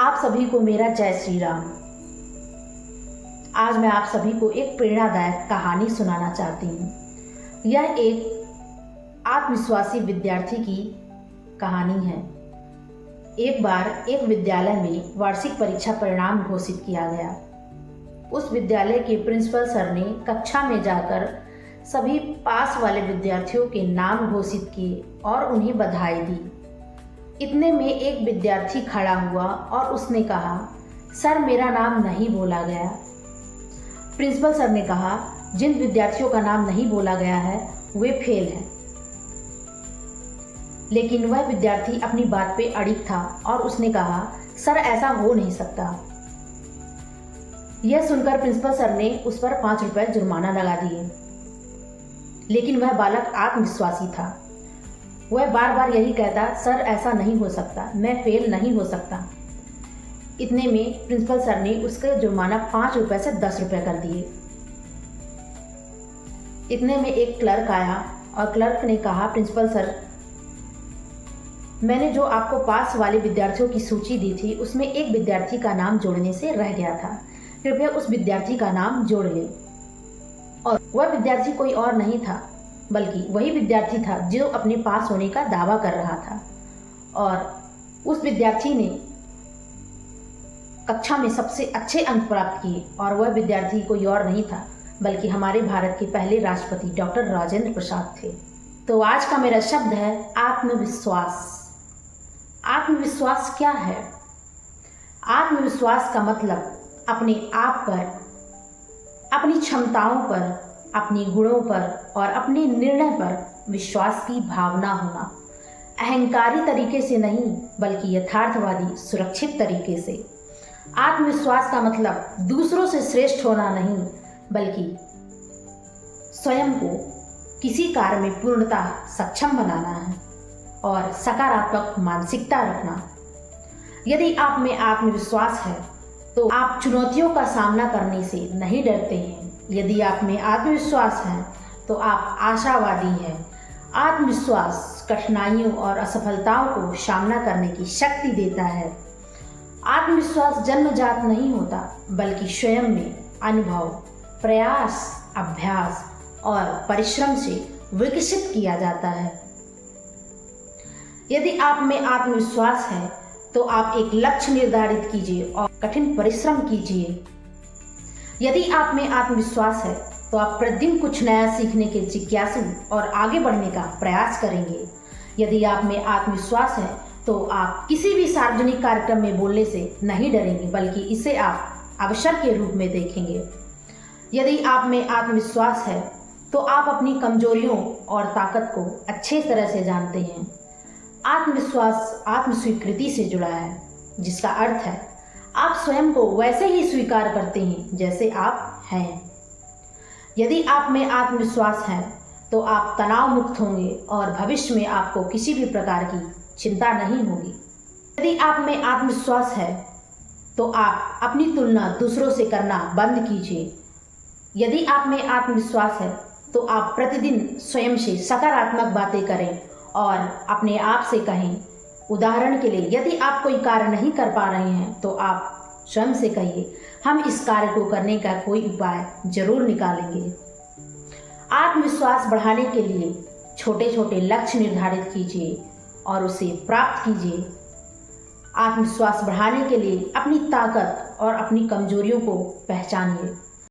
आप सभी को मेरा जय श्री राम। आज मैं आप सभी को एक प्रेरणादायक कहानी सुनाना चाहती हूँ। यह एक आत्मविश्वासी विद्यार्थी की कहानी है। एक बार एक विद्यालय में वार्षिक परीक्षा परिणाम घोषित किया गया। उस विद्यालय के प्रिंसिपल सर ने कक्षा में जाकर सभी पास वाले विद्यार्थियों के नाम घोषित किए और उन्हें बधाई दी। इतने में एक विद्यार्थी खड़ा हुआ और उसने कहा, सर मेरा नाम नहीं बोला गया। प्रिंसिपल सर ने कहा, जिन विद्यार्थियों का नाम नहीं बोला गया है वे फेल हैं। लेकिन वह विद्यार्थी अपनी बात पे अड़िग था और उसने कहा, सर ऐसा हो नहीं सकता। यह सुनकर प्रिंसिपल सर ने उस पर 5 रुपए जुर्माना लगा दिए। लेकिन वह बालक आत्मविश्वासी था। वह बार बार यही कहता, सर ऐसा नहीं हो सकता, मैं फेल नहीं हो सकता। इतने में प्रिंसिपल सर ने उसका जुर्माना 5 रुपए से 10 रुपए कर दिए। इतने में एक क्लर्क आया और क्लर्क ने कहा, प्रिंसिपल सर मैंने जो आपको पास वाले विद्यार्थियों की सूची दी थी उसमें एक विद्यार्थी का नाम जोड़ने से रह गया था, कृपया उस विद्यार्थी का नाम जोड़ लें। और वह विद्यार्थी कोई और नहीं था बल्कि वही विद्यार्थी था जो अपने पास होने का दावा कर रहा था। और उस विद्यार्थी ने कक्षा में सबसे अच्छे अंक प्राप्त किए और वह विद्यार्थी कोई और नहीं था बल्कि हमारे भारत के पहले राष्ट्रपति डॉक्टर राजेंद्र प्रसाद थे। तो आज का मेरा शब्द है आत्मविश्वास। आत्मविश्वास क्या है? आत्मविश्वास का मतलब अपने आप पर, अपनी क्षमताओं पर, अपने गुणों पर और अपने निर्णय पर विश्वास की भावना होना। अहंकारी तरीके से नहीं बल्कि यथार्थवादी सुरक्षित तरीके से। आत्मविश्वास का मतलब दूसरों से श्रेष्ठ होना नहीं बल्कि स्वयं को किसी कार्य में पूर्णतः सक्षम बनाना है और सकारात्मक मानसिकता रखना। यदि आप में आत्मविश्वास है तो आप चुनौतियों का सामना करने से नहीं डरते हैं। यदि आप में आत्मविश्वास है तो आप आशावादी हैं। आत्मविश्वास कठिनाइयों और असफलताओं को सामना करने की शक्ति देता है। आत्मविश्वास जन्मजात नहीं होता बल्कि स्वयं में अनुभव, प्रयास, अभ्यास और परिश्रम से विकसित किया जाता है। यदि आप में आत्मविश्वास है तो आप एक लक्ष्य निर्धारित कीजिए और कठिन परिश्रम कीजिए। यदि आप में आत्मविश्वास है तो आप प्रतिदिन कुछ नया सीखने के जिज्ञासु और आगे बढ़ने का प्रयास करेंगे। यदि आप में आत्मविश्वास है तो आप किसी भी सार्वजनिक कार्यक्रम में बोलने से नहीं डरेंगे बल्कि इसे आप अवसर के रूप में देखेंगे। यदि आप में आत्मविश्वास है तो आप अपनी कमजोरियों और ताकत को अच्छे तरह से जानते हैं। आत्मविश्वास आत्मस्वीकृति से जुड़ा है, जिसका अर्थ है आप स्वयं को वैसे ही स्वीकार करते हैं जैसे आप हैं। यदि आप में आत्मविश्वास है तो आप तनाव मुक्त होंगे और भविष्य में आपको किसी भी प्रकार की चिंता नहीं होगी। यदि आप में आत्मविश्वास है तो आप अपनी तुलना दूसरों से करना बंद कीजिए। यदि आप में आत्मविश्वास है तो आप प्रतिदिन स्वयं से सकारात्मक बातें करें और अपने आप से कहें। उदाहरण के लिए, यदि आप कोई कार्य नहीं कर पा रहे हैं तो आप स्वयं से कहिए, हम इस कार्य को करने का कोई उपाय जरूर निकालेंगे। आत्मविश्वास बढ़ाने के लिए छोटे छोटे लक्ष्य निर्धारित कीजिए और उसे प्राप्त कीजिए। आत्मविश्वास बढ़ाने के लिए अपनी ताकत और अपनी कमजोरियों को पहचानिए।